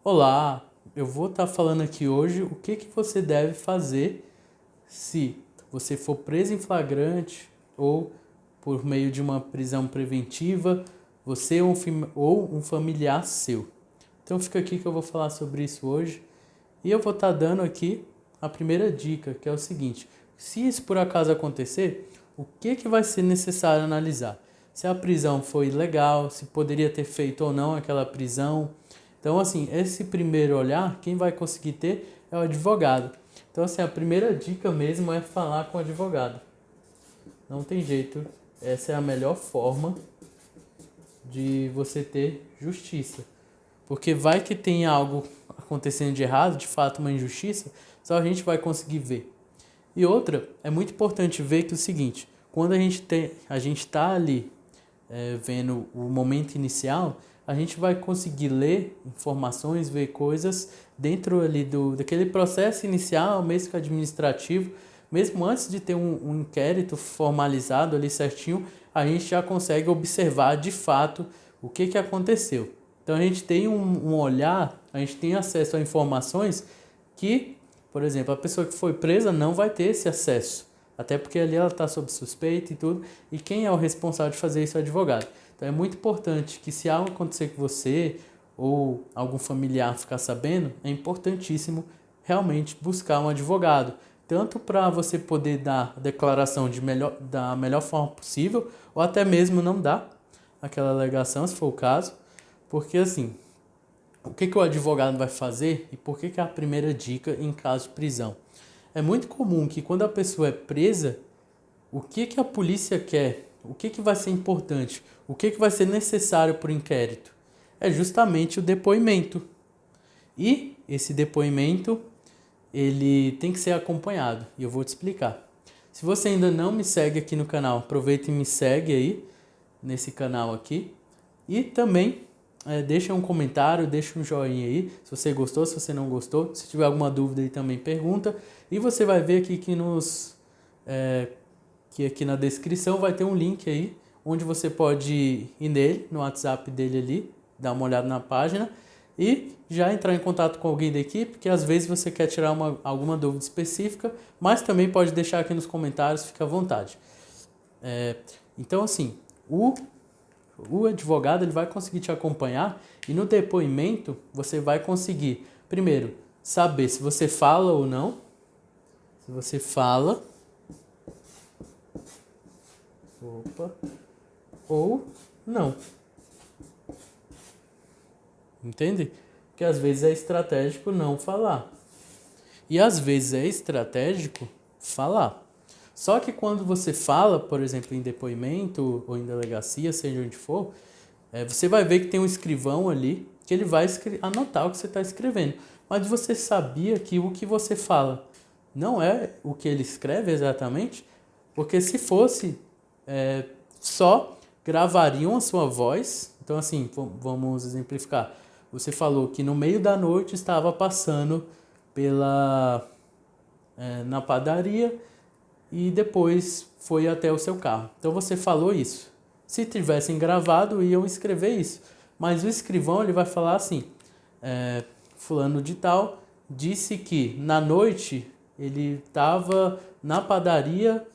Olá, eu vou estar falando aqui hoje o que você deve fazer se você for preso em flagrante ou por meio de uma prisão preventiva, você ou um familiar seu. Então fica aqui que eu vou falar sobre isso hoje e eu vou estar dando aqui a primeira dica, que é o seguinte: se isso por acaso acontecer, o que vai ser necessário analisar? Se a prisão foi legal, se poderia ter feito ou não aquela prisão. Então, assim, esse primeiro olhar, quem vai conseguir ter é o advogado. Então, assim, a primeira dica mesmo é falar com o advogado. Não tem jeito, essa é a melhor forma de você ter justiça. Porque vai que tem algo acontecendo de errado, de fato uma injustiça, só a gente vai conseguir ver. E outra, é muito importante ver que é o seguinte: quando a gente está ali vendo o momento inicial, a gente vai conseguir ler informações, ver coisas dentro ali daquele processo inicial, mesmo que administrativo, mesmo antes de ter um inquérito formalizado ali certinho, a gente já consegue observar de fato o que aconteceu. Então a gente tem um olhar, a gente tem acesso a informações que, por exemplo, a pessoa que foi presa não vai ter esse acesso. Até porque ali ela está sob suspeita e tudo. E quem é o responsável de fazer isso é o advogado. Então é muito importante que, se algo acontecer com você ou algum familiar ficar sabendo, é importantíssimo realmente buscar um advogado. Tanto para você poder dar a declaração da melhor forma possível, ou até mesmo não dar aquela alegação, se for o caso. Porque assim, o que o advogado vai fazer e por que é a primeira dica em caso de prisão? É muito comum que, quando a pessoa é presa, o que a polícia quer, o que vai ser importante, o que vai ser necessário para o inquérito, é justamente o depoimento. E esse depoimento, ele tem que ser acompanhado, e eu vou te explicar. Se você ainda não me segue aqui no canal, aproveita e me segue aí, nesse canal aqui. E também deixa um comentário, deixa um joinha aí, se você gostou, se você não gostou. Se tiver alguma dúvida aí também pergunta. E você vai ver aqui que aqui na descrição vai ter um link aí, onde você pode ir nele, no WhatsApp dele ali, dar uma olhada na página e já entrar em contato com alguém da equipe, que às vezes você quer tirar alguma dúvida específica, mas também pode deixar aqui nos comentários, fica à vontade. Então, assim, o advogado ele vai conseguir te acompanhar, e no depoimento você vai conseguir, primeiro, saber se você fala ou não. Se você fala ou não. Entende? Porque às vezes é estratégico não falar. E às vezes é estratégico falar. Só que quando você fala, por exemplo, em depoimento ou em delegacia, seja onde for, você vai ver que tem um escrivão ali que ele vai anotar o que você está escrevendo. Mas você sabia que o que você fala não é o que ele escreve exatamente? Porque se fosse, só gravariam a sua voz. Então, assim, vamos exemplificar. Você falou que no meio da noite estava passando na padaria e depois foi até o seu carro. Então você falou isso. Se tivessem gravado, iam escrever isso. Mas o escrivão ele vai falar assim: fulano de tal disse que na noite ele estava na padaria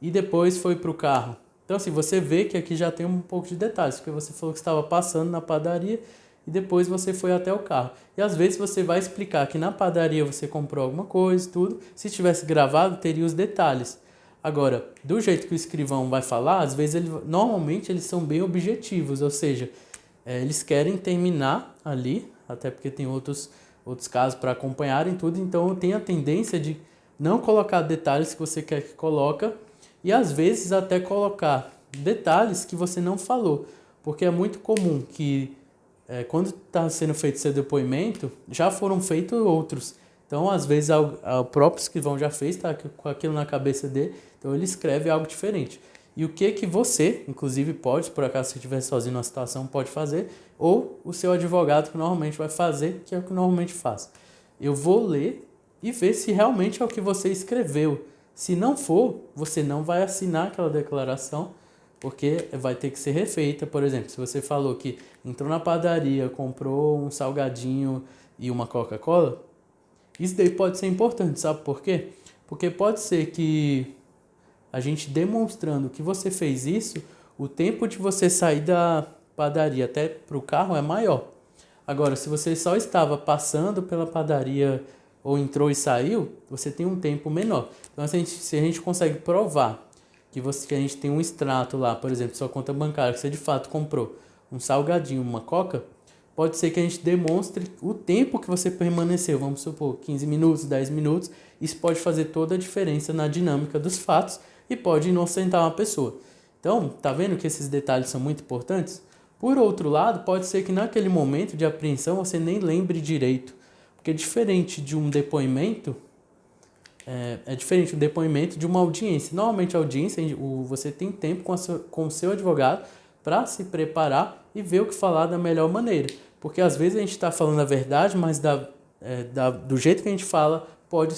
e depois foi para o carro. Então, assim, você vê que aqui já tem um pouco de detalhes, porque você falou que estava passando na padaria e depois você foi até o carro. E às vezes você vai explicar que na padaria você comprou alguma coisa, tudo. Se tivesse gravado, teria os detalhes. Agora, do jeito que o escrivão vai falar, às vezes normalmente eles são bem objetivos, ou seja, eles querem terminar ali, até porque tem outros casos para acompanharem tudo, então tem a tendência de não colocar detalhes que você quer que coloca, e às vezes até colocar detalhes que você não falou, porque é muito comum que quando está sendo feito seu depoimento, já foram feitos outros. Então, às vezes, o próprio escrivão já fez, está com aquilo na cabeça dele, então ele escreve algo diferente. E o que você, inclusive, pode, por acaso você estiver sozinho numa situação, pode fazer, ou o seu advogado que normalmente vai fazer, que é o que normalmente faz. Eu vou ler e ver se realmente é o que você escreveu. Se não for, você não vai assinar aquela declaração, porque vai ter que ser refeita. Por exemplo, se você falou que entrou na padaria, comprou um salgadinho e uma Coca-Cola, isso daí pode ser importante, sabe por quê? Porque pode ser que a gente demonstrando que você fez isso, o tempo de você sair da padaria até para o carro é maior. Agora, se você só estava passando pela padaria ou entrou e saiu, você tem um tempo menor. Então, se a gente consegue provar que a gente tem um extrato lá, por exemplo, sua conta bancária, que você de fato comprou um salgadinho, uma coca, pode ser que a gente demonstre o tempo que você permaneceu, vamos supor, 15 minutos, 10 minutos. Isso pode fazer toda a diferença na dinâmica dos fatos e pode inocentar uma pessoa. Então, tá vendo que esses detalhes são muito importantes? Por outro lado, pode ser que naquele momento de apreensão você nem lembre direito, porque diferente de um depoimento, é diferente do depoimento de uma audiência. Normalmente a audiência, você tem tempo com o seu advogado para se preparar e ver o que falar da melhor maneira. Porque às vezes a gente está falando a verdade, mas do jeito que a gente fala pode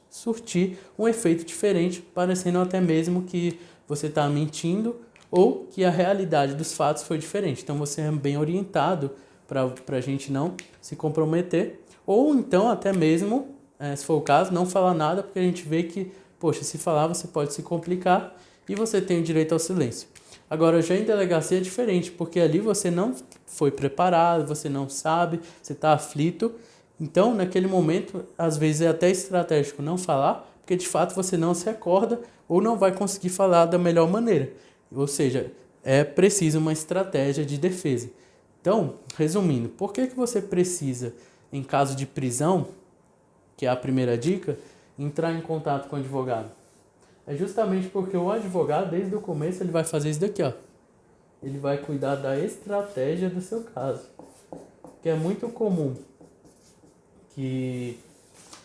surtir um efeito diferente, parecendo até mesmo que você está mentindo ou que a realidade dos fatos foi diferente. Então você é bem orientado para a gente não se comprometer, ou então até mesmo, se for o caso, não falar nada, porque a gente vê que, poxa, se falar você pode se complicar e você tem o direito ao silêncio. Agora, já em delegacia é diferente, porque ali você não foi preparado, você não sabe, você está aflito. Então, naquele momento, às vezes é até estratégico não falar, porque de fato você não se acorda ou não vai conseguir falar da melhor maneira. Ou seja, é preciso uma estratégia de defesa. Então, resumindo, por que você precisa, em caso de prisão, que é a primeira dica, entrar em contato com o advogado? É justamente porque o advogado, desde o começo, ele vai fazer isso daqui, ó. Ele vai cuidar da estratégia do seu caso. Que é muito comum que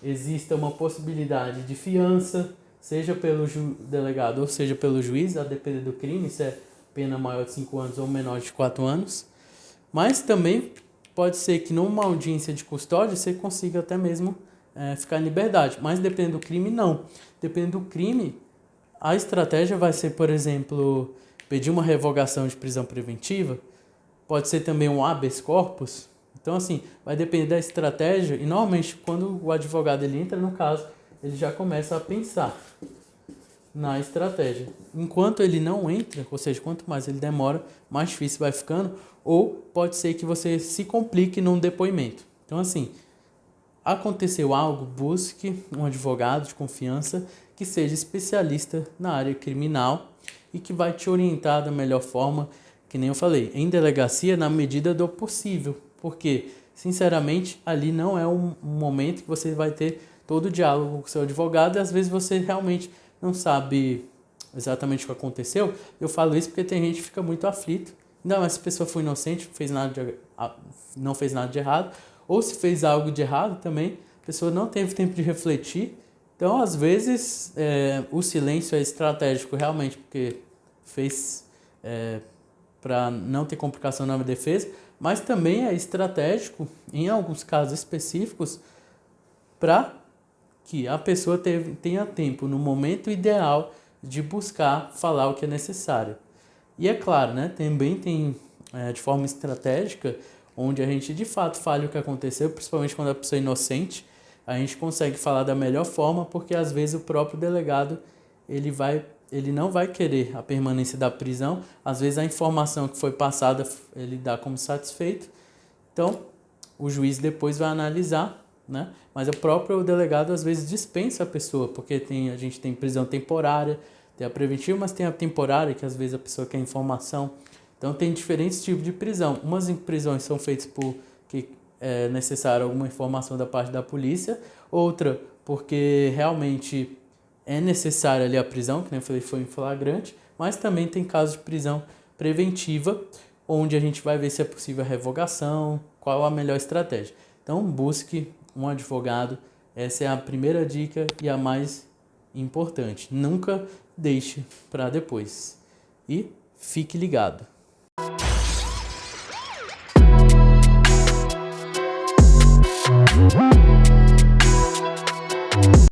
exista uma possibilidade de fiança, seja pelo delegado ou seja pelo juiz, a depender do crime, se é pena maior de 5 anos ou menor de 4 anos. Mas também pode ser que numa audiência de custódia você consiga até mesmo ficar em liberdade. Mas dependendo do crime, não. Dependendo do crime, a estratégia vai ser, por exemplo, pedir uma revogação de prisão preventiva. Pode ser também um habeas corpus. Então, assim, vai depender da estratégia. E, normalmente, quando o advogado ele entra no caso, ele já começa a pensar na estratégia. Enquanto ele não entra, ou seja, quanto mais ele demora, mais difícil vai ficando. Ou pode ser que você se complique num depoimento. Então, assim, aconteceu algo, busque um advogado de confiança que seja especialista na área criminal e que vai te orientar da melhor forma, que nem eu falei, em delegacia na medida do possível, porque, sinceramente, ali não é um momento que você vai ter todo o diálogo com o seu advogado e às vezes você realmente não sabe exatamente o que aconteceu. Eu falo isso porque tem gente que fica muito aflito, ainda mais se a pessoa foi inocente, não fez nada de errado, ou se fez algo de errado também, a pessoa não teve tempo de refletir. Então, às vezes, o silêncio é estratégico realmente, porque fez para não ter complicação na defesa, mas também é estratégico, em alguns casos específicos, para que a pessoa tenha tempo, no momento ideal, de buscar falar o que é necessário. E é claro, né, também tem, de forma estratégica, onde a gente de fato fale o que aconteceu, principalmente quando a pessoa é inocente, a gente consegue falar da melhor forma, porque às vezes o próprio delegado ele não vai querer a permanência da prisão, às vezes a informação que foi passada ele dá como satisfeito, então o juiz depois vai analisar, né? Mas o próprio delegado às vezes dispensa a pessoa, porque a gente tem prisão temporária, tem a preventiva, mas tem a temporária, que às vezes a pessoa quer informação. Então tem diferentes tipos de prisão. Umas prisões são feitas porque é necessário alguma informação da parte da polícia, outra porque realmente é necessária ali a prisão, que nem eu falei, foi em flagrante, mas também tem casos de prisão preventiva, onde a gente vai ver se é possível a revogação, qual a melhor estratégia. Então busque um advogado, essa é a primeira dica e a mais importante. Nunca deixe para depois. E fique ligado.